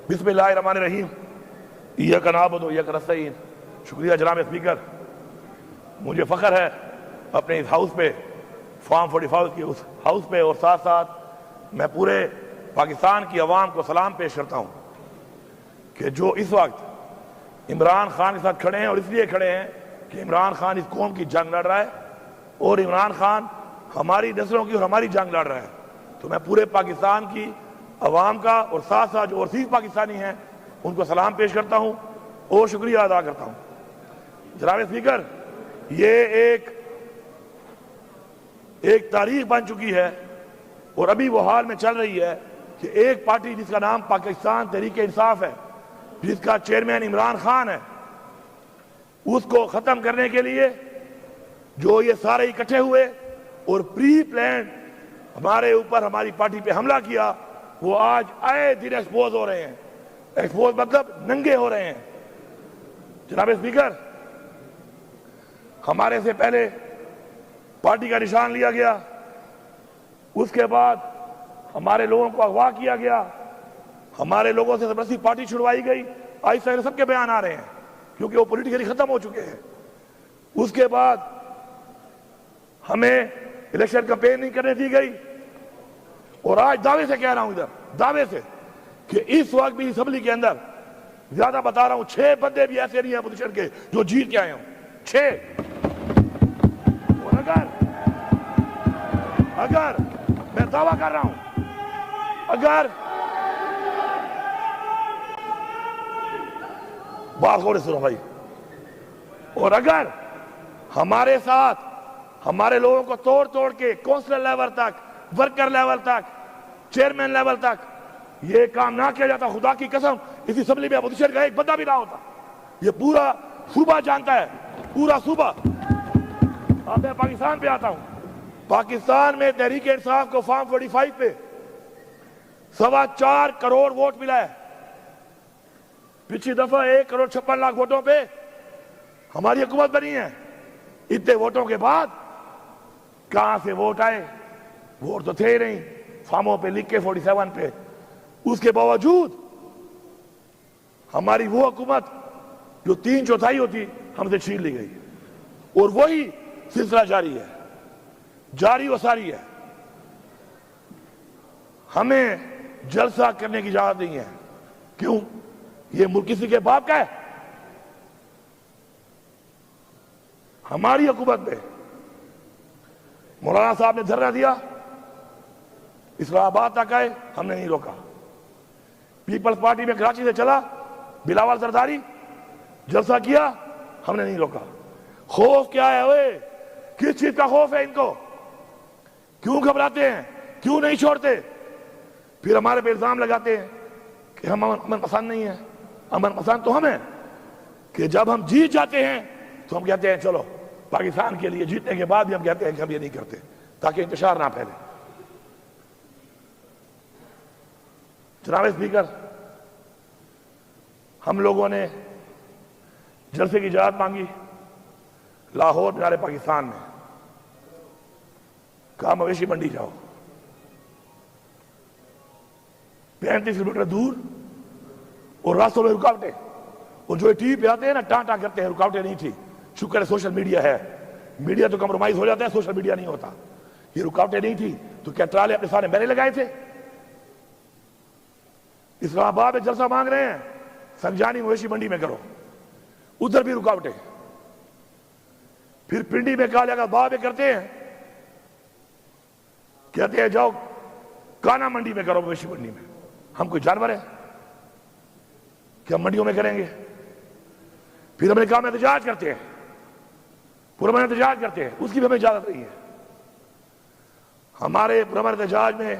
بسم اللہ الرحمن الرحیم ایاک نعبد و ایاک نستعین۔ شکریہ جناب اسپیکر، مجھے فخر ہے اپنے اس ہاؤس پہ، فارم 45 کی اس ہاؤس پہ، اور ساتھ ساتھ میں پورے پاکستان کی عوام کو سلام پیش کرتا ہوں کہ جو اس وقت عمران خان کے ساتھ کھڑے ہیں، اور اس لیے کھڑے ہیں کہ عمران خان اس قوم کی جنگ لڑ رہا ہے اور عمران خان ہماری نسلوں کی اور ہماری جنگ لڑ رہا ہے۔ تو میں پورے پاکستان کی عوام کا اور ساتھ ساتھ جو اوورسیز پاکستانی ہیں ان کو سلام پیش کرتا ہوں اور شکریہ ادا کرتا ہوں۔ جناب اسپیکر، یہ ایک تاریخ بن چکی ہے اور ابھی وہ حال میں چل رہی ہے کہ ایک پارٹی جس کا نام پاکستان تحریک انصاف ہے، جس کا چیئرمین عمران خان ہے، اس کو ختم کرنے کے لیے جو یہ سارے اکٹھے ہوئے اور پری پلانڈ ہمارے اوپر، ہماری پارٹی پہ حملہ کیا، وہ آج آئے دن ایکسپوز ہو رہے ہیں۔ ایکسپوز مطلب ننگے ہو رہے ہیں۔ جناب اسپیکر، ہمارے سے پہلے پارٹی کا نشان لیا گیا، اس کے بعد ہمارے لوگوں کو اغوا کیا گیا، ہمارے لوگوں سے زبردستی پارٹی چھڑوائی گئی۔ آہستہ سب کے بیان آ رہے ہیں کیونکہ وہ پولیٹیکلی ختم ہو چکے ہیں۔ اس کے بعد ہمیں الیکشن کمپین نہیں کرنے دی گئی، اور آج دعوے سے کہہ رہا ہوں، ادھر دعوے سے، کہ اس وقت بھی اسمبلی کے اندر زیادہ بتا رہا ہوں 6 بندے بھی ایسے نہیں ہیں اپوزیشن کے جو جیت کے آئے ہوں، 6۔ اور اگر میں دعویٰ کر رہا ہوں، اگر بات غور سے سنو بھائی، اور اگر ہمارے ساتھ ہمارے لوگوں کو توڑ توڑ کے کونسلر لیول تک، ورکر لیول تک، چیئرمین لیول تک یہ کام نہ کیا جاتا، خدا کی قسم اس اسمبلی میں اپوزیشن کا ایک بندہ بھی نہ ہوتا۔ یہ پورا صوبہ جانتا ہے، پورا صوبہ۔ اب میں پاکستان پہ آتا ہوں۔ پاکستان میں تحریک انصاف کو فارم 45 پہ 4.25 کروڑ ووٹ ملا ہے۔ پچھلی دفعہ 1.56 کروڑ ووٹوں پہ ہماری حکومت بنی ہے۔ اتنے ووٹوں کے بعد کہاں سے ووٹ آئے؟ ووٹ تو تھے ہی نہیں، فارموں پہ لکھ کے 47 پہ۔ اس کے باوجود ہماری وہ حکومت جو 3/4 ہوتی ہم سے چھین لی گئی، اور وہی سلسلہ جاری ہے، جاری و ساری ہے۔ ہمیں جلسہ کرنے کی اجازت نہیں ہے۔ کیوں؟ یہ ملک کسی کے باپ کا ہے؟ ہماری حکومت میں مولانا صاحب نے دھرنا دیا، اسلام آباد تک آئے، ہم نے نہیں روکا۔ پیپلز پارٹی میں کراچی سے چلا، بلاول زرداری جلسہ کیا، ہم نے نہیں روکا۔ خوف کیا ہے اوئے؟ کس چیز کا خوف ہے ان کو؟ کیوں گھبراتے ہیں؟ کیوں نہیں چھوڑتے؟ پھر ہمارے پہ الزام لگاتے ہیں کہ ہم امن پسند نہیں ہیں۔ امن پسند تو ہم ہیں کہ جب ہم جیت جاتے ہیں تو ہم کہتے ہیں چلو پاکستان کے لیے، جیتنے کے بعد بھی ہم کہتے ہیں کہ ہم یہ نہیں کرتے تاکہ انتشار نہ پھیلے۔ جناب اسپیکر، ہم لوگوں نے جلسے کی اجازت مانگی لاہور بنارے پاکستان میں، کہا مویشی منڈی جاؤ، 35 کلومیٹر دور، اور راستوں میں رکاوٹیں، اور جو ٹی وی پہ آتے ہیں نا ٹانٹا کرتے ہیں، رکاوٹیں نہیں تھی۔ شکر ہے سوشل میڈیا ہے، میڈیا تو کمپرومائز ہو جاتا ہے، سوشل میڈیا نہیں ہوتا۔ یہ رکاوٹیں نہیں تھی تو کیا ٹرالے اپنے سامنے میں نے لگائے تھے؟ اسلام آباد میں جلسہ مانگ رہے ہیں، سنجانی مویشی منڈی میں کرو، ادھر بھی رکاوٹیں۔ پھر پنڈی میں کہا جائے گا میں کرتے ہیں، کہتے ہیں جاؤ کانا منڈی میں کرو، مویشی منڈی میں۔ ہم کوئی جانور ہیں کہ ہم منڈیوں میں کریں گے؟ پھر ہم نے کہا ہم احتجاج کرتے ہیں، پرامن احتجاج کرتے ہیں، اس کی بھی ہمیں اجازت نہیں ہے۔ ہمارے پرامن احتجاج میں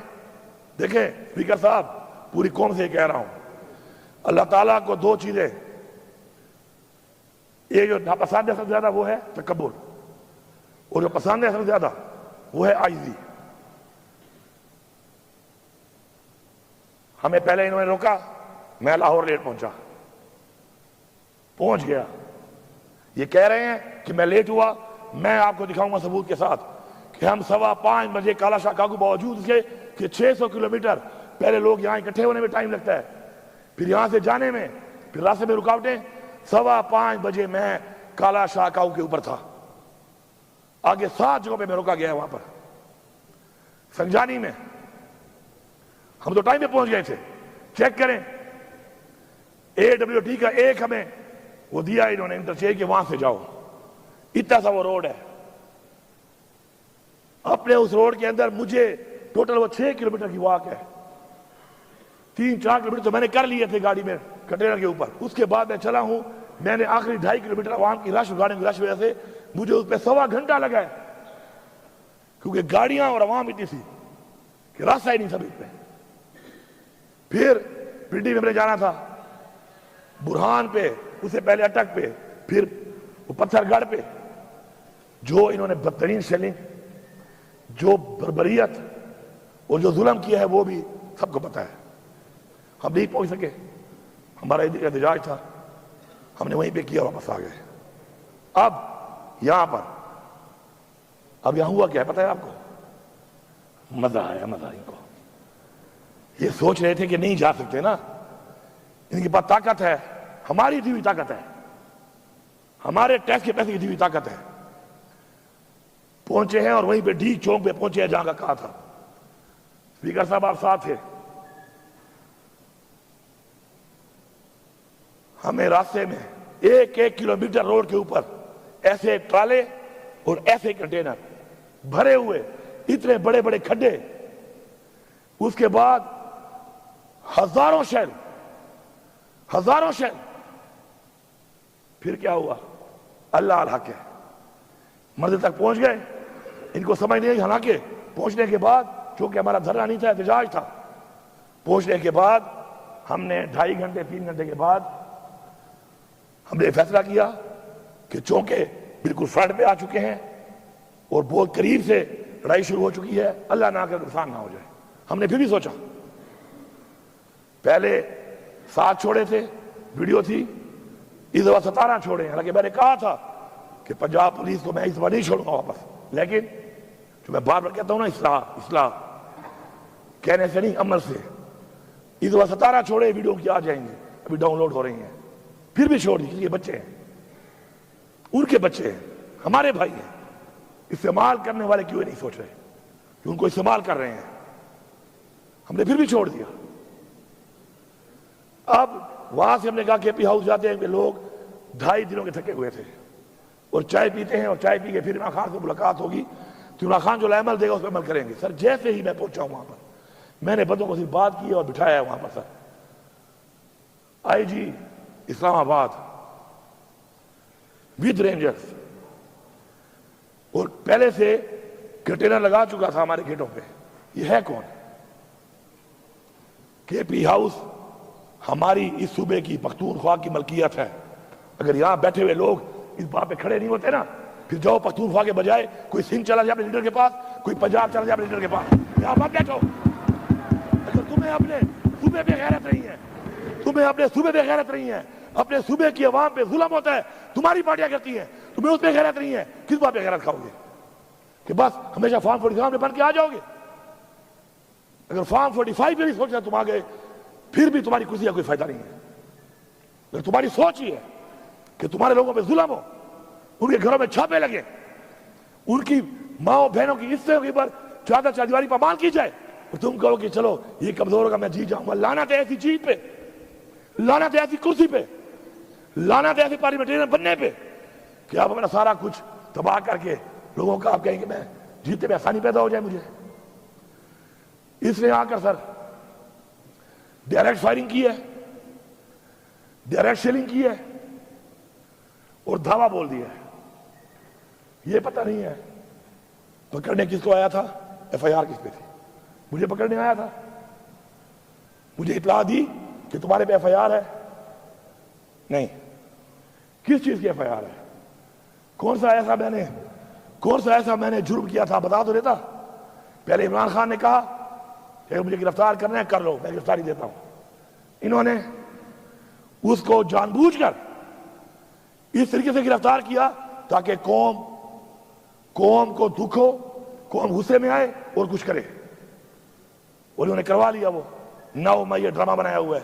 دیکھیں اسپیکر صاحب، پوری قوم سے کہہ رہا ہوں، اللہ تعالیٰ کو 2 چیزیں، ایک جو ناپسند ہے سب سے زیادہ وہ ہے تکبر، اور جو پسند ہے سب سے زیادہ وہ ہے عاجزی۔ ہمیں پہلے انہوں نے روکا، میں لاہور لیٹ پہنچ گیا۔ یہ کہہ رہے ہیں کہ میں لیٹ ہوا، میں آپ کو دکھاؤں گا ثبوت کے ساتھ کہ ہم 5:15 بجے کالا شاہ کاغو باوجود اس کے کہ 600 کلومیٹر پہلے لوگ یہاں اکٹھے ہونے میں ٹائم لگتا ہے، پھر یہاں سے جانے میں پھر راستے میں رکاوٹیں. 5:15 بجے میں کالا شاہ کاؤ کے اوپر تھا. آگے 7 جگہوں پہ میں روکا گیا وہاں پر. سنجانی میں ہم تو ٹائم پہ پہنچ گئے تھے. چیک کریں AWT کا ایک ہمیں وہ دیا انہوں نے انٹرچینج کہ وہاں سے جاؤ. اتنا سا وہ روڈ ہے. اپنے اس روڈ کے اندر مجھے ٹوٹل وہ 6 کلومیٹر کی واک ہے. 3-4 کلومیٹر تو میں نے کر لیے تھے گاڑی میں کنٹینر کے اوپر. اس کے بعد میں چلا ہوں. میں نے آخری 2.5 کلومیٹر عوام کی رش گاڑیوں کی رش وجہ سے مجھے اس پہ 1.25 گھنٹہ لگا ہے, کیونکہ گاڑیاں اور عوام اتنی تھی کہ راستہ ہی نہیں تھا بیچ میں. پھر پنڈی میں جانا تھا, برہان پہ, اس سے پہلے اٹک پہ, پھر وہ پتھر گڑھ پہ. جو انہوں نے بدترین شیلنگ, جو بربریت اور جو ظلم کیا ہے وہ بھی سب کو پتا ہے. ہم نہیں پہنچ سکے, ہمارا احتجاج تھا, ہم نے وہیں پہ کیا, واپس آ گئے. اب یہاں پر اب یہاں ہوا کیا ہے پتہ ہے آپ کو؟ مزہ آیا, مزہ ان کو. یہ سوچ رہے تھے کہ نہیں جا سکتے نا, ان کے پاس طاقت ہے, ہماری دی ہوئی طاقت ہے, ہمارے ٹیکس کے پیسے کی دی ہوئی طاقت ہے. پہنچے ہیں اور وہیں پہ ڈی چوک پہ پہنچے ہیں جہاں کا کہا تھا. اسپیکر صاحب آپ ساتھ تھے. ہمیں راستے میں 1 کلومیٹر روڈ کے اوپر ایسے ٹرالے اور ایسے کنٹینر بھرے ہوئے, اتنے بڑے بڑے کھڈے, اس کے بعد ہزاروں شیل. پھر کیا ہوا؟ اللہ الحق ہے. منزل تک پہنچ گئے. ان کو سمجھ نہیں آئی. حالانکہ پہنچنے کے بعد, چونکہ ہمارا دھرنا نہیں تھا, احتجاج تھا, پہنچنے کے بعد ہم نے 2.5 گھنٹے 3 گھنٹے کے بعد ہم نے فیصلہ کیا کہ چونکہ بالکل فرنٹ پہ آ چکے ہیں اور بہت قریب سے لڑائی شروع ہو چکی ہے, اللہ نہ کرے نقصان نہ ہو جائے. ہم نے پھر بھی سوچا, پہلے 7 چھوڑے تھے, ویڈیو تھی, اس دفعہ 17 چھوڑے. حالانکہ میں نے کہا تھا کہ پنجاب پولیس کو میں اس دفعہ نہیں چھوڑوں گا واپس, لیکن جو میں بار بار کہتا ہوں نا, اصلاح کہنے سے نہیں, عمل سے. اس دفعہ 17 چھوڑے, ویڈیو کی آ جائیں گے, ابھی ڈاؤن لوڈ ہو رہی ہیں. پھر بھی چھوڑ دی, کیونکہ یہ بچے ہیں, ان کے بچے ہیں, ہمارے بھائی ہیں. استعمال کرنے والے کیوں نہیں سوچ رہے کہ ان کو استعمال کر رہے ہیں. ہم نے پھر بھی چھوڑ دیا. اب وہاں سے ہم نے کہا کہ پی ہاؤس جاتے ہیں کہ لوگ 2.5 دنوں کے تھکے ہوئے تھے اور چائے پیتے ہیں, اور چائے پی کے پھر عمران خان سے ملاقات ہوگی تو عمران خان جو عمل دے گا اس پہ عمل کریں گے. سر جیسے ہی میں پہنچا ہوں وہاں پر, میں نے بندوں کو صرف بات کی اور بٹھایا ہے وہاں پر. سر آئی جی اسلام آباد ود رینجرز, اور پہلے سے کنٹینر لگا چکا تھا ہمارے گیٹوں پہ. یہ ہے کون؟ کے پی ہاؤس ہماری اس صوبے کی پختونخوا کی ملکیت ہے. اگر یہاں بیٹھے ہوئے لوگ اس بات پہ کھڑے نہیں ہوتے نا, پھر جاؤ پختونخوا کے بجائے کوئی سندھ چلا جائے اپنے لیڈر کے پاس, کوئی پنجاب چلا جائے اپنے لیڈر کے پاس. یہاں مت بیٹھو. اگر تمہیں اپنے صوبے پہ غیرت نہیں ہے, تمہیں اپنے صوبے پہ غیرت نہیں ہے, اپنے صوبے کی عوام پہ ظلم ہوتا ہے, تمہاری پارٹیاں کرتی ہیں, تمہیں اس پہ غیرت نہیں ہے, کس بات پہ غیرت کھاؤ گے؟ کہ بس ہمیشہ فارم 45 میں بن کے آ جاؤ گے؟ اگر فارم 45 میں بھی سوچنا تم آ گئے, پھر بھی تمہاری کرسی کا کوئی فائدہ نہیں ہے. اگر تمہاری سوچ ہی ہے کہ تمہارے لوگوں پہ ظلم ہو, ان کے گھروں میں چھاپے لگے, ان کی ماں بہنوں کی عزتوں کے اوپر چادر چاردیواری پامال کی جائے, اور تم کہو کہ چلو یہ کمزور ہوگا میں جیت جاؤں گا. لعنت ہے ایسی چیز پہ, لعنت ہے ایسی کرسی پہ, لعنت ہے ایسی پارلیمنٹرین بننے پہ کہ آپ اپنا سارا کچھ تباہ کر کے لوگوں کا آپ کہیں کہ میں جیتنے میں آسانی پیدا ہو جائے مجھے. اس نے آ کر سر ڈائریکٹ فائرنگ کی ہے, ڈائریکٹ شیلنگ کی ہے, اور دھاوا بول دیا ہے. یہ پتہ نہیں ہے پکڑنے کس کو آیا تھا, ایف آئی آر کس پہ تھی. مجھے پکڑنے آیا تھا, مجھے اطلاع دی کہ تمہارے پہ ایف آئی آر ہے. نہیں, کس چیز کی ایف آئی آر ہے؟ کون سا ایسا میں نے جرم کیا تھا بتا تو دیتا. پہلے عمران خان نے کہا کہ مجھے گرفتار کرنا ہے, کر لو, میں گرفتاری دیتا ہوں. انہوں نے اس کو جان بوجھ کر اس طریقے سے گرفتار کیا تاکہ قوم کو دکھ ہو, قوم غصے میں آئے اور کچھ کرے, اور انہوں نے کروا لیا. وہ 9 مئی یہ ڈرامہ بنایا ہوا ہے.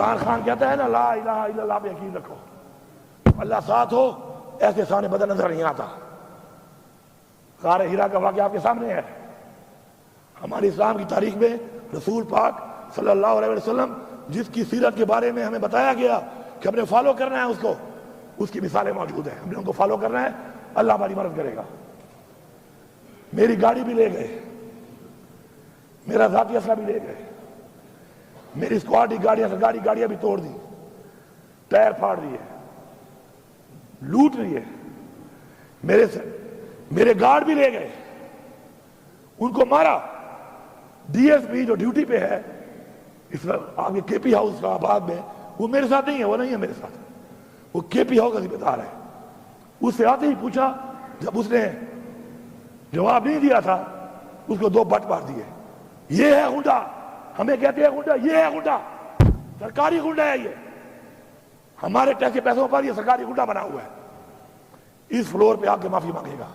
عمران خان کہتا ہے نا لا الہ الا اللہ پہ یقین رکھو، اللہ ساتھ ہو، ایسے سامنے بدل نظر نہیں آتا۔ غار ہیرا کا واقعہ آپ کے سامنے ہے۔ ہماری اسلام کی تاریخ میں رسول پاک صلی اللہ علیہ وسلم جس کی سیرت کے بارے میں ہمیں بتایا گیا کہ ہم نے فالو کرنا ہے اس کو، اس کی مثالیں موجود ہیں، ہم نے ان کو فالو کرنا ہے، اللہ ہماری مدد کرے گا۔ میری گاڑی بھی لے گئے، میرا ذاتی اسلحہ بھی لے گئے، میری اسکواڈ کی گاڑیاں بھی توڑ دی، ٹائر پھاڑ دیے، لوٹ لیے، میرے گارڈ بھی لے گئے، ان کو مارا۔ ڈی ایس پی جو ڈیوٹی پہ ہے اس وقت آگے کے پی ہاؤس آباد میں، وہ میرے ساتھ نہیں ہے، وہ نہیں ہے میرے ساتھ، وہ کے پی ہاؤس کا ذمہ دار ہے۔ اس سے آتے ہی پوچھا، جب اس نے جواب نہیں دیا تھا اس کو 2 بٹ مار دیے۔ یہ ہے غنڈا، ہمیں کہتے ہیں غنڈا، یہ ہے غنڈا، سرکاری غنڈا ہے، یہ ہمارے ٹیکس کے پیسوں پر یہ سرکاری غنڈا بنا ہوا ہے۔ اس فلور پہ آ کے معافی مانگے گا،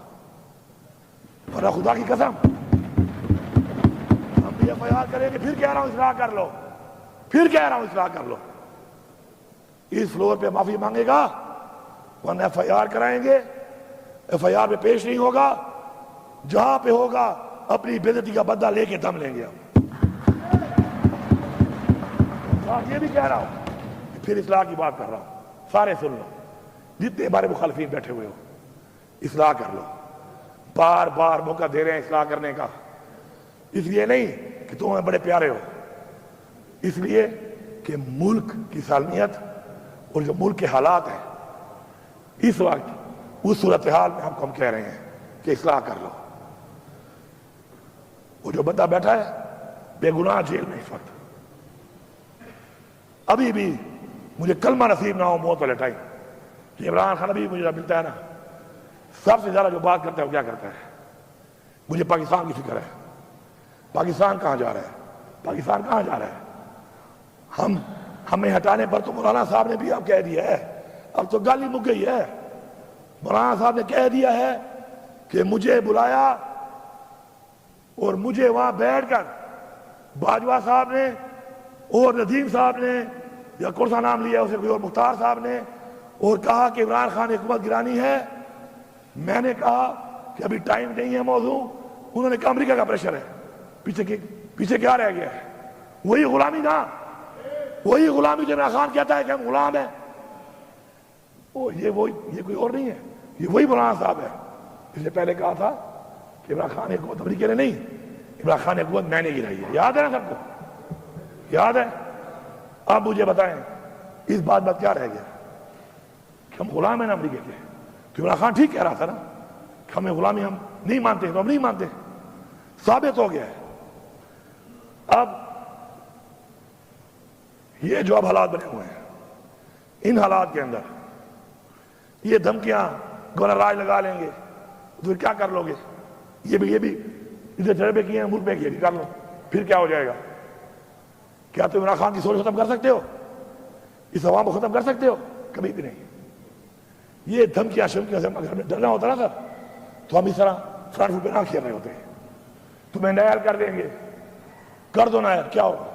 ورنہ خدا کی قسم ہم بھی ایف آئی آر کریں گے، پھر کہہ رہا ہوں اصلاح کر لو، پھر کہہ رہا ہوں اصلاح کر لو۔ اس فلور پہ معافی مانگے گا، ورنہ ایف آئی آر کرائیں گے، ایف آئی آر پہ پیش نہیں ہوگا، جہاں پہ ہوگا اپنی بے عزتی کا بدلہ لے کے دم لیں گے ہم۔ یہ بھی کہہ رہا ہوں، پھر اصلاح کی بات کر رہا ہوں، سارے سن لو، جتنے ہمارے مخالفین بیٹھے ہوئے ہو، اصلاح کر لو۔ بار بار موقع دے رہے ہیں اصلاح کرنے کا، اس لیے نہیں کہ تم ہمیں بڑے پیارے ہو، اس لیے کہ ملک کی سالمیت اور جو ملک کے حالات ہیں اس وقت، اس صورتحال میں ہم کہہ رہے ہیں کہ اصلاح کر لو۔ وہ جو بندہ بیٹھا ہے بے گناہ جیل میں اس وقت، ابھی بھی مجھے کلمہ نصیب نہ ہو موت والے ٹائم کہ عمران خان ابھی مجھے ملتا ہے نا، سب سے زیادہ جو بات کرتا ہے وہ کیا کرتا ہے؟ مجھے پاکستان کی فکر ہے، پاکستان کہاں جا رہا ہے، پاکستان کہاں جا رہا ہے؟ ہمیں ہٹانے پر تو مولانا صاحب نے بھی اب کہہ دیا ہے، اب تو گالی مک گئی ہے، مولانا صاحب نے کہہ دیا ہے کہ مجھے بلایا اور مجھے وہاں بیٹھ کر باجوہ صاحب نے اور ندیم صاحب نے یا کون سا نام لیا اسے کوئی اور مختار صاحب نے، اور کہا کہ عمران خان حکومت گرانی ہے۔ میں نے کہا کہ ابھی ٹائم نہیں ہے موضوع، انہوں نے کہا امریکہ کا پریشر ہے، پیچھے کیا رہ گیا ہے؟ وہی غلامی نا، وہی غلامی جو عمران خان کہتا ہے کہ ہم غلام ہیں، یہ کوئی اور نہیں ہے، یہ وہی مولانا صاحب ہے۔ اس نے پہلے کہا تھا کہ عمران خان حکومت امریکہ نے نہیں، عمران خان حکومت میں نے گرائی ہے، یاد ہے نا سب کو؟ یاد ہے؟ اب مجھے بتائیں اس بات میں کیا رہ گیا کہ ہم غلام ہیں نا امریکہ کے؟ تو عمران خان ٹھیک کہہ رہا تھا نا کہ ہمیں غلامی ہم نہیں مانتے، تو ہم نہیں مانتے، ثابت ہو گیا ہے۔ اب یہ جو اب حالات بنے ہوئے ہیں، ان حالات کے اندر یہ دھمکیاں گورنر راج لگا لیں گے تو پھر کیا کر لو گے؟ یہ بھی ادھر تجربے کیے ہیں ملک میں، کیے کر لو، پھر کیا ہو جائے گا؟ کیا تم عمران خان کی سوچ ختم کر سکتے ہو؟ اس عوام کو ختم کر سکتے ہو؟ کبھی بھی نہیں۔ یہ دھمکیاں شمکیاں سے اگر ہمیں ڈرنا ہوتا نا سر، تو ہم اس طرح فرنٹ فٹ پہ نہ کھیل رہے ہوتے ہیں۔ تمہیں نائل کر دیں گے، کر دو نائل، کیا ہوگا؟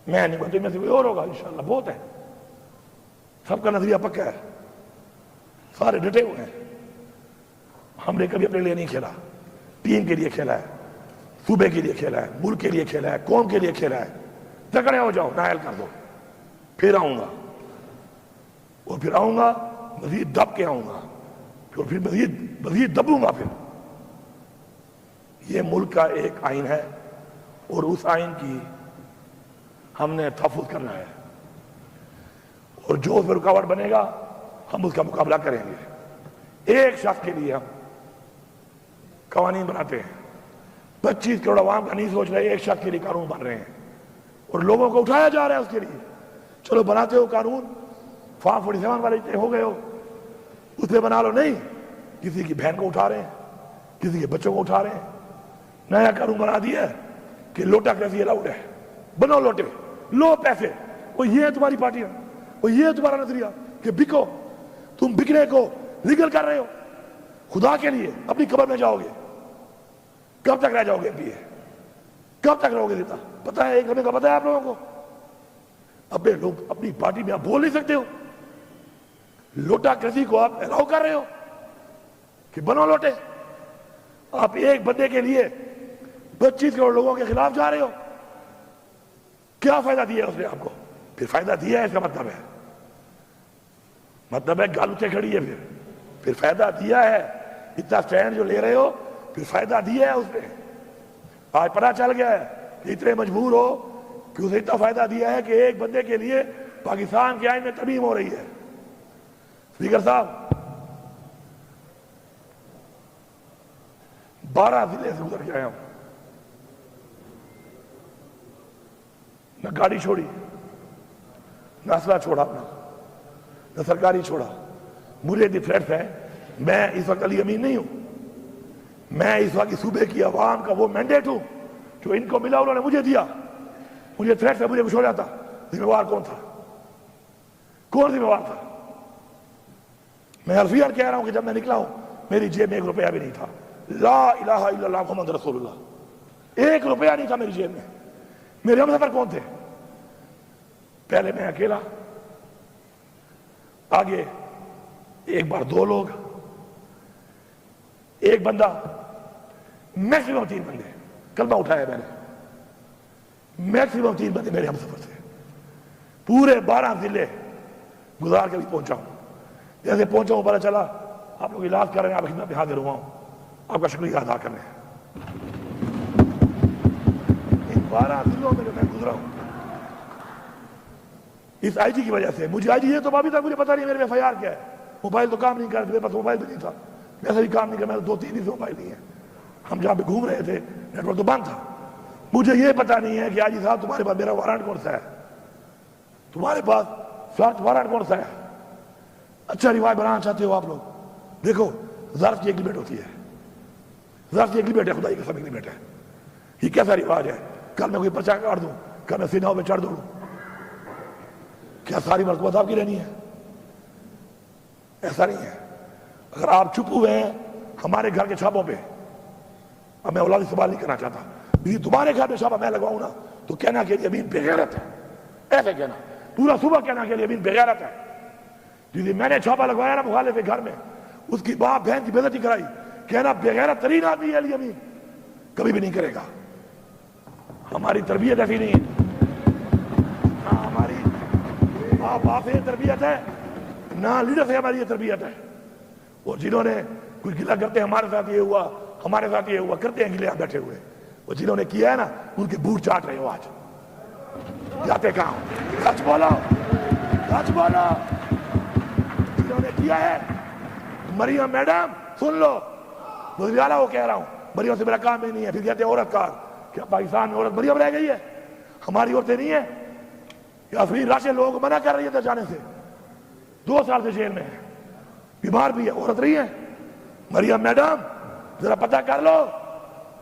میں نہیں بولتے، میں سے کوئی اور ہوگا انشاءاللہ، بہت ہے، سب کا نظریہ پکا ہے، سارے ڈٹے ہوئے ہیں۔ ہم نے کبھی اپنے لیے نہیں کھیلا، ٹیم کے لیے کھیلا ہے، صوبے کے لیے کھیلا ہے، ملک کے لیے کھیلا ہے، قوم کے لیے کھیلا ہے۔ تکڑے ہو جاؤ، نائل کر دو، پھر آؤں گا، اور پھر آؤں گا مزید دب کے آؤں گا، پھر مزید دبوں گا۔ پھر یہ ملک کا ایک آئین ہے، اور اس آئین کی ہم نے تحفظ کرنا ہے، اور جو اس میں رکاوٹ بنے گا ہم اس کا مقابلہ کریں گے۔ ایک شخص کے لیے ہم قوانین بناتے ہیں، 25 کروڑ عوام کا نہیں سوچ رہے، ایک شخص کے لیے قانون بن رہے ہیں، اور لوگوں کو اٹھایا جا رہا ہے اس کے لیے۔ چلو بناتے ہو قانون، فارم 47 والے ہو گئے ہو، اس پہ بنا لو، نہیں، کسی کی بہن کو اٹھا رہے ہیں، کسی کے بچوں کو اٹھا رہے ہیں۔ نیا قانون بنا دیا ہے کہ لوٹا کیسی الاؤڈ ہے، بنو لوٹے، لو پیسے، وہ یہ ہے تمہاری پارٹی، وہ یہ ہے تمہارا نظریہ کہ بکو، تم بکنے کو لیگل کر رہے ہو۔ خدا کے لیے اپنی قبر میں جاؤ گے، کب تک رہ جاؤ گے؟ کب تک رہو گے زندہ؟ پتہ ہے ایک ہمیں کا پتہ ہے آپ لوگوں کو؟ اپنے لوگ اپنی پارٹی میں آپ بول نہیں سکتے ہو؟ لوٹا کرسی کو آپ الاؤ کر رہے ہو کہ بنو لوٹے؟ آپ ایک بندے کے لیے 25 کروڑ لوگوں کے خلاف جا رہے ہو. کیا فائدہ دیا ہے اس نے آپ کو؟ پھر فائدہ دیا ہے اس کا مطلب ہے گال اٹھے کھڑی ہے. پھر فائدہ دیا ہے. اتنا سٹینڈ جو لے رہے ہو پھر فائدہ دیا ہے اس نے. آج پتہ چل گیا ہے کہ اتنے مجبور ہو کہ اسے اتنا فائدہ دیا ہے کہ ایک بندے کے لیے پاکستان کے آئین میں ترمیم ہو رہی ہے. اسپیکر صاحب 12 ضلع سے گزر کے آیا ہوں. نہ گاڑی چھوڑی، نہ اسلحہ چھوڑا اپنا، نہ سرکاری چھوڑا. مجھے اتنی تھریٹس ہے. میں اس وقت علی امین نہیں ہوں. میں اس وقت صوبے کی عوام کا وہ مینڈیٹ ہوں جو ان کو ملا، انہوں نے مجھے دیا. مجھے تھریٹس ہے، مجھے کچھ ہو جاتا. ذمہ وار کون تھا؟ کون ذمہ وار تھا؟ میں حرفیاً کہہ رہا ہوں کہ جب میں نکلا ہوں میری جیب میں 1 روپیہ بھی نہیں تھا. لا الہ الا اللہ محمد رسول اللہ. 1 روپیہ نہیں تھا میری جیب میں. میرے ہم سفر کون تھے؟ پہلے میں اکیلا، آگے ایک بار 2 لوگ، ایک بندہ، میکسیمم 3 بندے. کلمہ اٹھایا میں نے. میکسیمم 3 بندے میرے ہم سفر تھے. پورے 12 ضلع گزار کے بھی پہنچا ہوں. جیسے پہنچا ہوں پتہ چلا آپ لوگ علاج کر رہے ہیں، آپ خدمت میں حاضر ہوا ہوں. آپ کا شکریہ ادا کرنے ہیں. ان 12 ضلعوں میں جو میں گزرا ہوں اس آئی جی کی وجہ سے. مجھے آئی جی یہ تو ابھی تک مجھے پتا نہیں میرے میں FIR کیا ہے. موبائل تو کام نہیں کر رہے، میرے پاس موبائل بھی نہیں تھا. ویسے بھی کام نہیں کر، میرے 2-3 دن سے موبائل نہیں ہے. ہم جہاں پہ گھوم رہے تھے نیٹ ورک تو بند تھا. مجھے یہ پتا نہیں ہے کہ آئی جی صاحب تمہارے پاس میرا وارنٹ کون سا ہے، تمہارے پاس سرچ وارنٹ کون سا ہے. اچھا روایت بنانا چاہتے ہو آپ لوگ؟ دیکھو ظرف کی ایک لمٹ ہوتی ہے. ظرف کی ایک لمٹ ہے، خدائی قسم ایک لمٹ ہے. یہ کیسا رواج ہے؟ کل میں کوئی پرچہ کاٹ دوں، کل میں سیناؤں پہ چڑھ دوں، کیا ساری مرتبہ آپ کی رہنی ہے؟ ایسا نہیں ہے. اگر آپ چھپ ہوئے ہیں ہمارے گھر کے چھاپوں پہ، اب میں اولادی سوال نہیں کرنا چاہتا، لیکن تمہارے گھر میں چھاپا میں لگواؤں نا تو کہنا کہ امین بے غیرت ہے. ایسے کہنا پورا صبح کہنا کہ امین بے غیرت ہے. جس میں نے چھاپا لگوایا نا مخالف کے گھر میں، اس کی باپ بہن کی بے عزتی کرائی، کہنا بے غیرت ترین آدمی ہے علی امین. کبھی بھی نہیں کرے گا. ہماری تربیت ایسی نہیں ہے. نہ ہماری باپ سے تربیت ہے، نہ لیڈر سے ہماری یہ تربیت ہے. اور جنہوں نے کچھ گلا کرتے ہیں ہمارے ساتھ یہ ہوا، ہمارے ساتھ یہ ہوا، کرتے ہیں گلے آپ بیٹھے ہوئے. وہ جنہوں نے کیا ہے نا ان کے بوٹ چاٹ رہے ہو. آج جاتے کہاں ہو؟ سچ بولو، سچ بولو. جنہوں نے کیا ہے، مریم میڈم سن لو، وزیر اعلیٰ وہ کہہ رہا ہوں، مریم سے میرا کام ہی نہیں ہے. پھر کہتے ہیں عورت کار. کیا پاکستان میں عورت مریم رہ گئی ہے؟ ہماری عورتیں نہیں ہیں. افرین راشد لوگوں کو منع کر رہی ہے ادھر جانے سے. 2 سال سے جیل میں ہے، بیمار بھی ہے. عورت رہی ہے مریم میڈم؟ ذرا پتہ کر لو.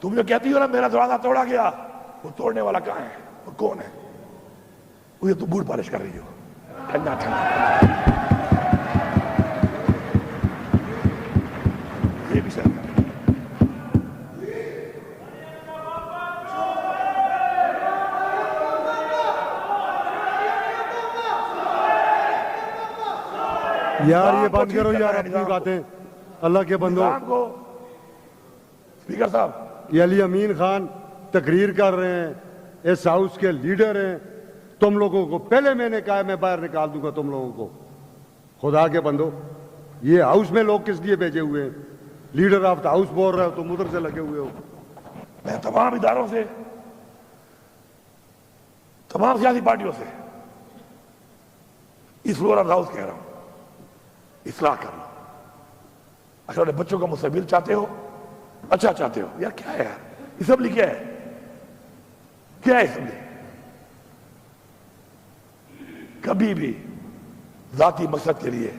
تم جو کہتی ہو نا میرا دروازہ توڑا گیا، وہ توڑنے والا کہاں ہے اور کون ہے؟ وہ یہ تو بوٹ پالش کر رہی ہو. ٹھنڈا ٹھنڈا یہ بھی شاید یار یہ بند کرو یار اپنی باتیں. اللہ کے بندو، اسپیکر صاحب یہ علی امین خان تقریر کر رہے ہیں، اس ہاؤس کے لیڈر ہیں. تم لوگوں کو پہلے میں نے کہا میں باہر نکال دوں گا تم لوگوں کو. خدا کے بندو، یہ ہاؤس میں لوگ کس لیے بھیجے ہوئے ہیں؟ لیڈر آف دا ہاؤس بول رہے ہو، تم ادھر سے لگے ہوئے ہو. میں تمام اداروں سے، تمام سیاسی پارٹیوں سے اس فلور آف ہاؤس کہہ رہا ہوں، اصلاح کر لو. اچھا بچوں کا مستقبل چاہتے ہو، اچھا چاہتے ہو. یار کیا ہے یار اسمبلی؟ کیا ہے، کیا ہے اسمبلی؟ کبھی بھی ذاتی مقصد کے لیے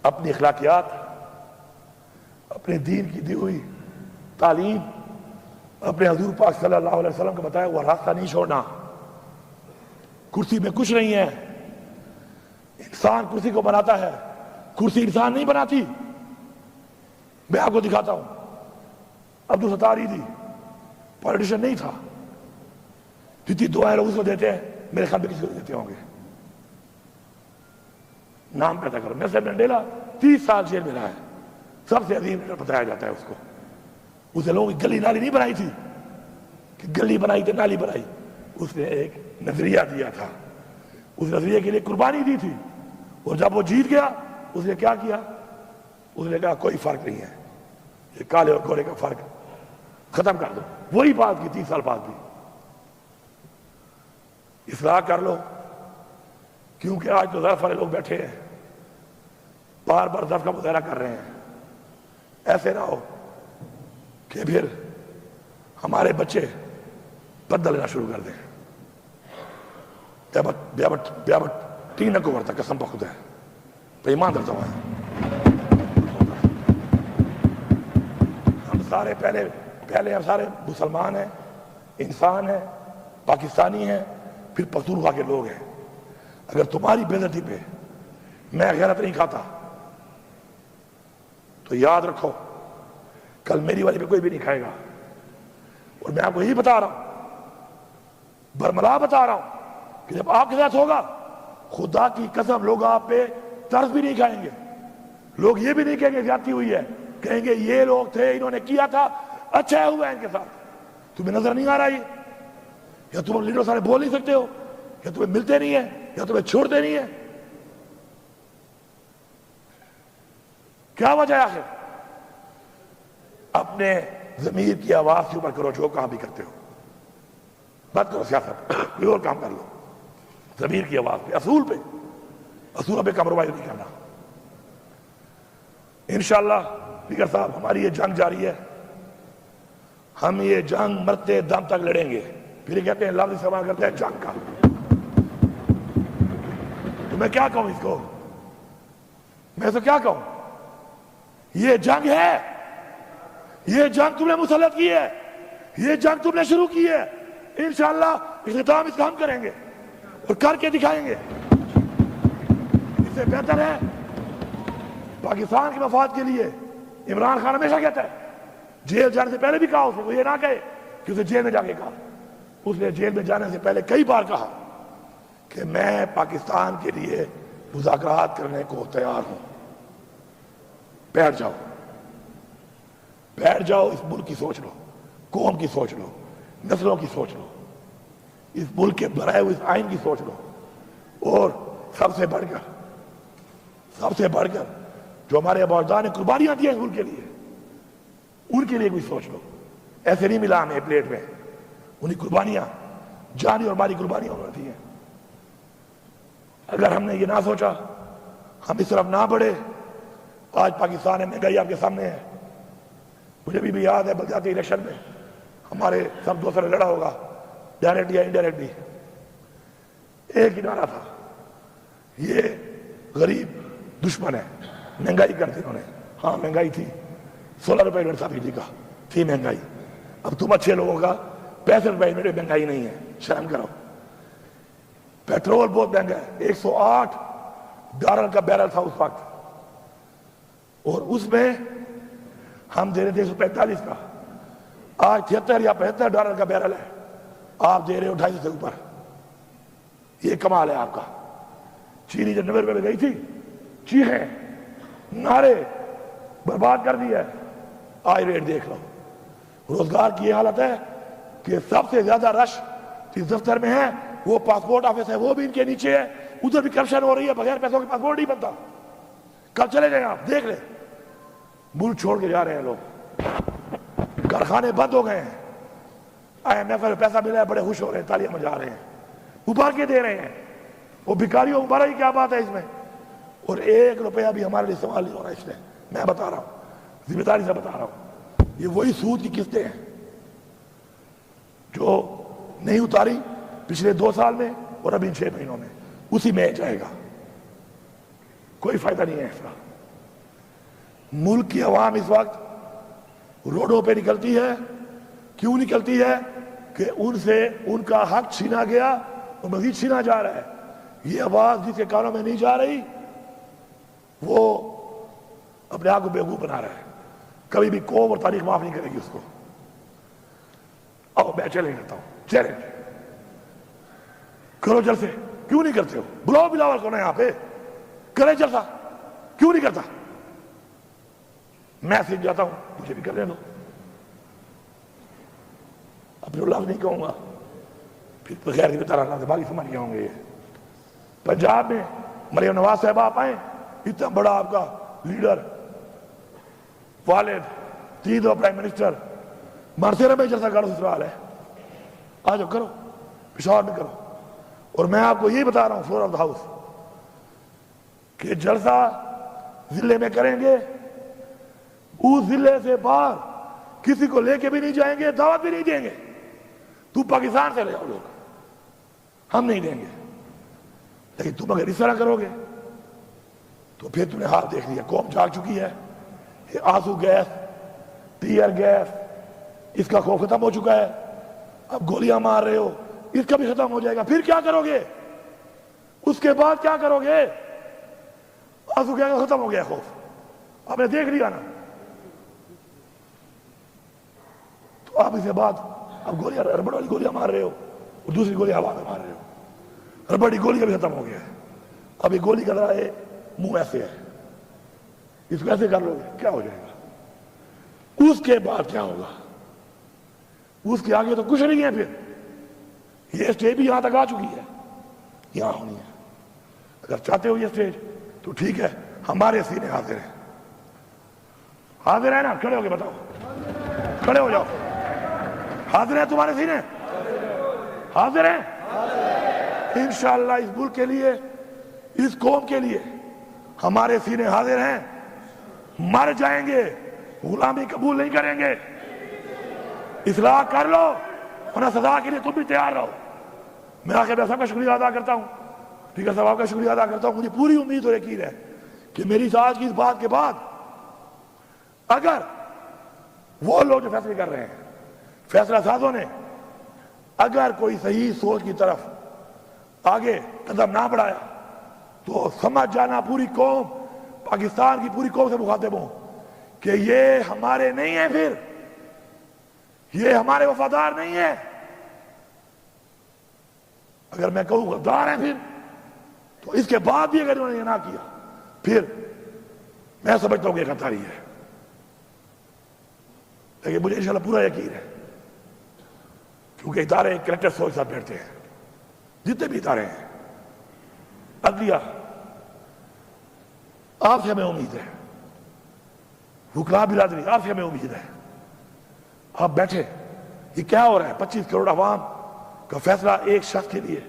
اپنی اخلاقیات، اپنے دین کی دی ہوئی تعلیم، اپنے حضور پاک صلی اللہ علیہ وسلم کا بتایا وہ راستہ نہیں چھوڑنا. کرسی میں کچھ نہیں ہے. انسان کرسی کو بناتا ہے، کرسی انسان نہیں بناتی. میں آپ کو دکھاتا ہوں. عبدالستار ایدھی پولیٹیشن نہیں تھا. جتنی دعائیں لوگ اس کو دیتے ہیں میرے خیال میں کسی کو دیتے ہوں گے. نام پیدا کرو. نیلسن منڈیلا 30 سال جیل میں رہا ہے, سب سے عظیم لیڈر بتایا جاتا ہے اس کو. اسے لوگوں کی گلی نالی نہیں بنائی تھی کہ گلی بنائی تھی نالی بنائی, اس نے ایک نظریہ دیا تھا, اس نظریے کے لیے قربانی دی تھی, اور جب وہ جیت گیا اس نے کیا کیا؟ اس نے کہا کوئی فرق نہیں ہے, یہ کالے اور گورے کا فرق ختم کر دو. وہی بات کی 30 سال بعد بھی. اصلاح کر لو, کیونکہ آج تو ضعف والے لوگ بیٹھے ہیں, بار بار ضعف کا مظاہرہ کر رہے ہیں. ایسے نہ ہو کہ پھر ہمارے بچے بدل لینا شروع کر دیں. بیابٹ تین کو ورتا قسم پہ خدا ہے, پہ ایمان درتا ہوا ہے. ہم سارے پہلے ہم سارے مسلمان ہیں, انسان ہیں, پاکستانی ہیں, پھر پختونخوا کے لوگ ہیں. اگر تمہاری بے عزتی پہ میں غیرت نہیں کھاتا تو یاد رکھو کل میری والی پہ کوئی بھی نہیں کھائے گا. اور میں آپ کو یہی بتا رہا ہوں, برملا بتا رہا ہوں, کہ جب آپ کے ساتھ ہوگا خدا کی قسم لوگ آپ پہ ترس بھی نہیں کھائیں گے. لوگ یہ بھی نہیں کہیں گے زیادتی ہوئی ہے, کہیں گے یہ لوگ تھے انہوں نے کیا تھا, اچھا ہوا ہے ان کے ساتھ. تمہیں نظر نہیں آ رہا یہ, یا تم لیڈر سارے بول نہیں سکتے ہو, یا تمہیں ملتے نہیں ہیں, یا تمہیں چھوڑتے نہیں ہیں؟ کیا وجہ ہے آخر؟ اپنے ضمیر کی آواز کے اوپر کرو جو کام بھی کرتے ہو. بات کرو سیاست, کوئی اور کام کر لو. ضمیر کی آواز پہ, اصول پہ کمپرومائز نہیں کرنا. انشاءاللہ اسپیکر صاحب ہماری یہ جنگ جاری ہے, ہم یہ جنگ مرتے دم تک لڑیں گے. پھر یہ کہتے ہیں لفظ استعمال کرتے ہیں جنگ کا. تو میں کیا کہوں اس کو, میں تو کیا کہوں؟ یہ جنگ ہے, یہ جنگ تم نے مسلط کی ہے, یہ جنگ تم نے شروع کی ہے. انشاءاللہ اختتام اس کا ہم کریں گے اور کر کے دکھائیں گے. اس سے بہتر ہے پاکستان کے مفاد کے لیے. عمران خان ہمیشہ کہتا ہے, جیل جانے سے پہلے بھی کہا اس نے, وہ یہ نہ کہے کہ اسے جیل میں جا کے کہا. اس نے جیل میں جانے سے پہلے کئی بار کہا کہ میں پاکستان کے لیے مذاکرات کرنے کو تیار ہوں. بیٹھ جاؤ, اس ملک کی سوچ لو, قوم کی سوچ لو, نسلوں کی سوچ لو, اس ملک کے بنائے ہوئے اس آئین کی سوچ لو, اور سب سے بڑھ کر جو ہمارے اباؤجداد نے قربانیاں دی ہیں اس ملک کے لیے, ان کے لیے کوئی سوچ لو. ایسے نہیں ملا ہمیں پلیٹ میں, انہیں قربانیاں, جانی اور مالی قربانیاں انہوں نے دی ہیں. اگر ہم نے یہ نہ سوچا, ہم اس طرف نہ بڑھے, آج پاکستان میں مہنگائی آپ کے سامنے ہے. مجھے بھی یاد ہے بلدیاتی الیکشن میں ہمارے سب دوستوں نے لڑا ہوگا, ڈائریکٹ یا انڈائریکٹ بھی, ایک ہی نعرہ تھا, یہ غریب دشمن ہے. مہنگائی کر دی انہوں نے, ہاں مہنگائی تھی, 16 روپے یونٹ تھا بجلی کا, تھی مہنگائی. اب تم اچھے لوگوں کا 65 روپے یونٹ مہنگائی نہیں ہے, شرم کرو. پیٹرول بہت مہنگا ہے, 108 ڈالر کا بیرل تھا اس وقت, اور اس میں ہم دے رہے تھے 145 کا. آج 73 یا 75 ڈالر کا بیرل ہے, آپ دے رہے ہو 250 سے اوپر. یہ کمال ہے آپ کا. چینی جب 90 روپے میں گئی تھی, چیخیں نعرے برباد کر دیا ہے. آج ریٹ دیکھ لو. روزگار کی یہ حالت ہے کہ سب سے زیادہ رش جس دفتر میں ہے وہ پاسپورٹ آفس ہے, وہ بھی ان کے نیچے ہے. ادھر بھی کرپشن ہو رہی ہے, بغیر پیسوں کے پاسپورٹ نہیں بنتا. کل چلے جائیں آپ دیکھ لیں, ملک چھوڑ کے جا رہے ہیں لوگ, کارخانے بند ہو گئے ہیں. IMF میں پیسہ ملا ہے, بڑے خوش ہو رہے ہیں, تالیاں بجا رہے ہیں, مبارکیں دے رہے ہیں. وہ بھکاریوں مبارک کی کیا بات ہے اس میں؟ اور 1 روپیہ بھی ہمارے لیے استعمال نہیں ہو رہا اس میں. میں بتا رہا ہوں, ذمہ داری سے بتا رہا ہوں, یہ وہی سود کی قسطیں ہیں جو نہیں اتاری پچھلے 2 سال میں اور ابھی 6 مہینوں میں, اسی میں جائے گا. کوئی فائدہ نہیں ہے اس کا. ملک کی عوام اس وقت روڈوں پہ نکلتی ہے. کیوں نکلتی ہے؟ کہ ان سے ان کا حق چھینا گیا اور مزید چھینا جا رہا ہے. یہ آواز جس کے کانوں میں نہیں جا رہی وہ اپنے آپ کو بیوقوف بنا رہا ہے. کبھی بھی قوم اور تاریخ معاف نہیں کرے گی اس کو. آؤ میں چیلنج کرتا ہوں, چیلنج. کرو جلسے، کیوں نہیں کرتے ہو؟ بلاؤ بلاول کو نا یہاں پہ، کرے جلسہ، کیوں نہیں کرتا؟ میں سیکھ جاتا ہوں، مجھے بھی کرنے دو، اپنے لفظ نہیں کہوں گا، پھر بغیر کی طرح اللہ سے باقی سمجھ گئے ہوں گے۔ پنجاب میں مریم نواز صاحب آپ آئیں، اتنا بڑا آپ کا لیڈر، والد، 3 دفعہ پرائم منسٹر، مرسے میں جلسہ کرو، سسرال ہے، آ جاؤ کرو، پشاور میں کرو۔ اور میں آپ کو یہی بتا رہا ہوں فلور آف دا ہاؤس کہ جلسہ ضلع میں کریں گے، اس ضلع سے باہر کسی کو لے کے بھی نہیں جائیں گے، دعوت بھی نہیں دیں گے۔ تو پاکستان سے لے آؤ لوگ، ہم نہیں دیں گے، لیکن تم اگر اس طرح کرو گے تو پھر تم نے حال دیکھ لیا، قوم جاگ چکی ہے۔ آنسو گیس، ٹیئر گیس، اس کا خوف ختم ہو چکا ہے، اب گولیاں مار رہے ہو، اس کا بھی ختم ہو جائے گا، پھر کیا کرو گے؟ اس کے بعد کیا کرو گے؟ آنسو گیس ختم ہو گیا خوف، آپ نے دیکھ لیا نا، تو آپ اس کے بعد اب گولیاں، ربڑ والی گولیاں مار رہے ہو اور دوسری گولی ہوا میں مار رہے ہو، ربڑ کی گولی کا بھی ختم ہو گیا ہے، اب یہ گولی کا ذرا ہے منہ ایسے ہے، اس کو ایسے کر لو گے کیا ہو جائے گا؟ اس کے بعد کیا ہوگا؟ اس کے آگے تو کچھ نہیں ہے، پھر یہ اسٹیج بھی یہاں تک آ چکی ہے، یہاں ہونی ہے۔ اگر چاہتے ہو یہ اسٹیج تو ٹھیک ہے، ہمارے سینے حاضر ہیں، حاضر ہے نا؟ کھڑے ہو کے بتاؤ، کھڑے ہو جاؤ، حاضر ہیں تمہارے سینے؟ حاضر ہیں انشاءاللہ؟ اس ملک کے لیے، اس قوم کے لیے ہمارے سینے حاضر ہیں، مر جائیں گے، غلامی قبول نہیں کریں گے۔ اصلاح کر لو ورنہ سزا کے لیے تم بھی تیار رہو۔ میں آخر میں سب کا شکریہ ادا کرتا ہوں، ٹھیک ہے صاحب کا شکریہ ادا کرتا ہوں۔ مجھے پوری امید اور یقین ہے کہ میری آج کی اس بات کے بعد اگر وہ لوگ جو فیصلے کر رہے ہیں، فیصلہ سازوں نے اگر کوئی صحیح سوچ کی طرف آگے قدم نہ بڑھایا تو سمجھ جانا پوری قوم، پاکستان کی پوری قوم سے مخاطب ہوں کہ یہ ہمارے نہیں ہیں، پھر یہ ہمارے وفادار نہیں ہیں۔ اگر میں کہوں غدار ہیں پھر، تو اس کے بعد بھی اگر انہوں نے یہ نہ کیا پھر میں سمجھتا ہوں کہ غداری ہے، لیکن مجھے انشاءاللہ پورا یقین ہے، کیونکہ ادارے کریکٹر سوچ ساتھ بیٹھتے ہیں، جتنے بھی ادارے ہیں، عدلیہ، آپ سے ہمیں امید ہے، حکام برادری آپ سے ہمیں امید ہے، آپ بیٹھے، یہ کیا ہو رہا ہے؟ 25 کروڑ عوام کا فیصلہ ایک شخص کے لیے،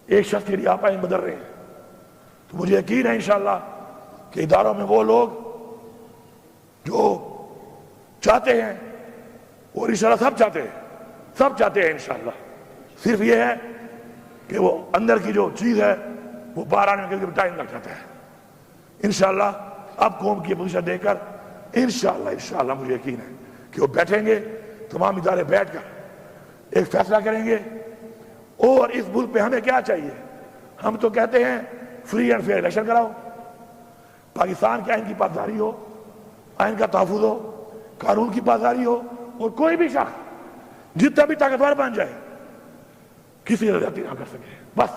ایک شخص کے لیے آپ آئین بدل رہے ہیں، تو مجھے یقین ہے انشاءاللہ کہ اداروں میں وہ لوگ جو چاہتے ہیں، اور انشاءاللہ سب چاہتے ہیں، سب چاہتے ہیں انشاءاللہ، صرف یہ ہے کہ وہ اندر کی جو چیز ہے وہ باہر آنے میں ٹائم لگ جاتا ہے۔ انشاءاللہ اب قوم کی پوزیشن دے کر انشاءاللہ مجھے یقین ہے کہ وہ بیٹھیں گے، تمام ادارے بیٹھ کر ایک فیصلہ کریں گے۔ اور اس ملک پہ ہمیں کیا چاہیے؟ ہم تو کہتے ہیں فری اینڈ فیئر الیکشن کراؤ، پاکستان کے آئین کی پاسداری ہو، آئین کا تحفظ ہو، قانون کی پاسداری ہو، اور کوئی بھی شخص جتنا بھی طاقتور بن جائے کسی زیادتی نہ کر سکے، بس۔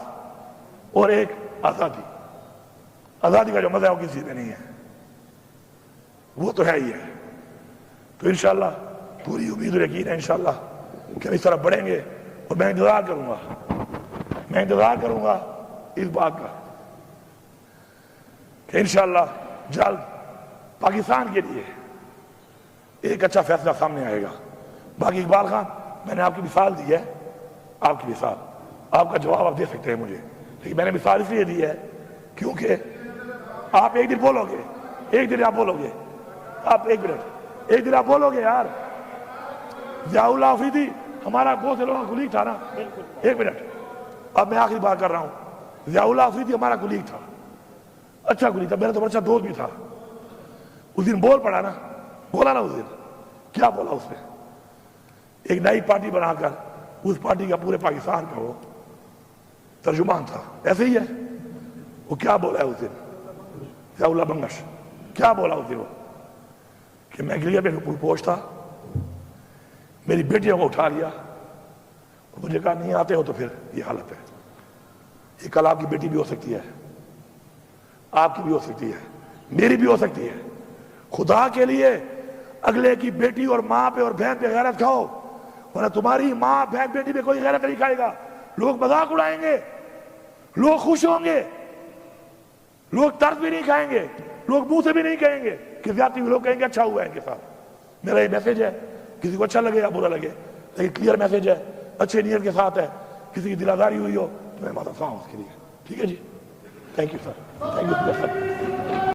اور ایک آزادی، آزادی کا جو مزہ ہے وہ کسی میں نہیں ہے، وہ تو ہے ہی ہے۔ تو انشاءاللہ پوری امید اور یقین ہے انشاءاللہ کہ ہم اس طرح بڑھیں گے، اور میں انتظار کروں گا اس بات کا کہ انشاءاللہ جلد پاکستان کے لیے ایک اچھا فیصلہ سامنے آئے گا۔ باقی اقبال خان، میں نے آپ کی مثال دی ہے، آپ کی مثال، آپ کا جواب آپ دے سکتے ہیں مجھے، لیکن میں نے مثال اس لیے دی ہے کیونکہ آپ ایک دن بولو گے، ایک دن آپ بولو گے، آپ ایک دن آپ بولو گے یار، ضیاء اللہ آفریدی ہمارا بہت سے لوگوں کا کلیگ تھا نا، ایک منٹ، اب میں آخری بات کر رہا ہوں، ضیاء اللہ آفریدی ہمارا کلیگ تھا، اچھا کلیگ تھا، میرا تو اچھا دوست بھی تھا، اس دن بولا نا اس دن کیا بولا اس نے؟ ایک نئی پارٹی بنا کر اس پارٹی کا پورے پاکستان کا وہ ترجمان تھا، ایسے ہی ہے، وہ کیا بولا ہے اس دن ضیاء اللہ بنگش؟ کیا بولا اس دن وہ کہ میں گلیئر پہ پوچھ تھا، میری بیٹیوں کو اٹھا لیا مجھے کہا نہیں آتے ہو تو پھر یہ حالت ہے. یہ کل آپ کی بیٹی بھی ہو سکتی ہے, آپ کی بھی ہو سکتی ہے, میری بھی ہو سکتی ہے. خدا کے لیے اگلے کی بیٹی اور ماں پہ اور بہن پہ غیرت کھاؤ, ورنہ تمہاری ماں بہن بیٹی پہ کوئی غیرت نہیں کھائے گا. لوگ مذاق اڑائیں گے, لوگ خوش ہوں گے, لوگ طرز بھی نہیں کھائیں گے, لوگ منہ سے بھی نہیں کہیں گے کہ زیادتی, لوگ کہیں گے اچھا ہوا ہے ان کے ساتھ. میرا یہ میسج ہے, کسی کو اچھا لگے یا برا لگے, لیکن کلیئر میسج ہے, اچھے نیت کے ساتھ ہے. کسی کی دل آزاری ہوئی ہو تو میں معذرت خواہ ہوں اس کے لیے. ٹھیک ہے جی, thank you sir, thank you sir.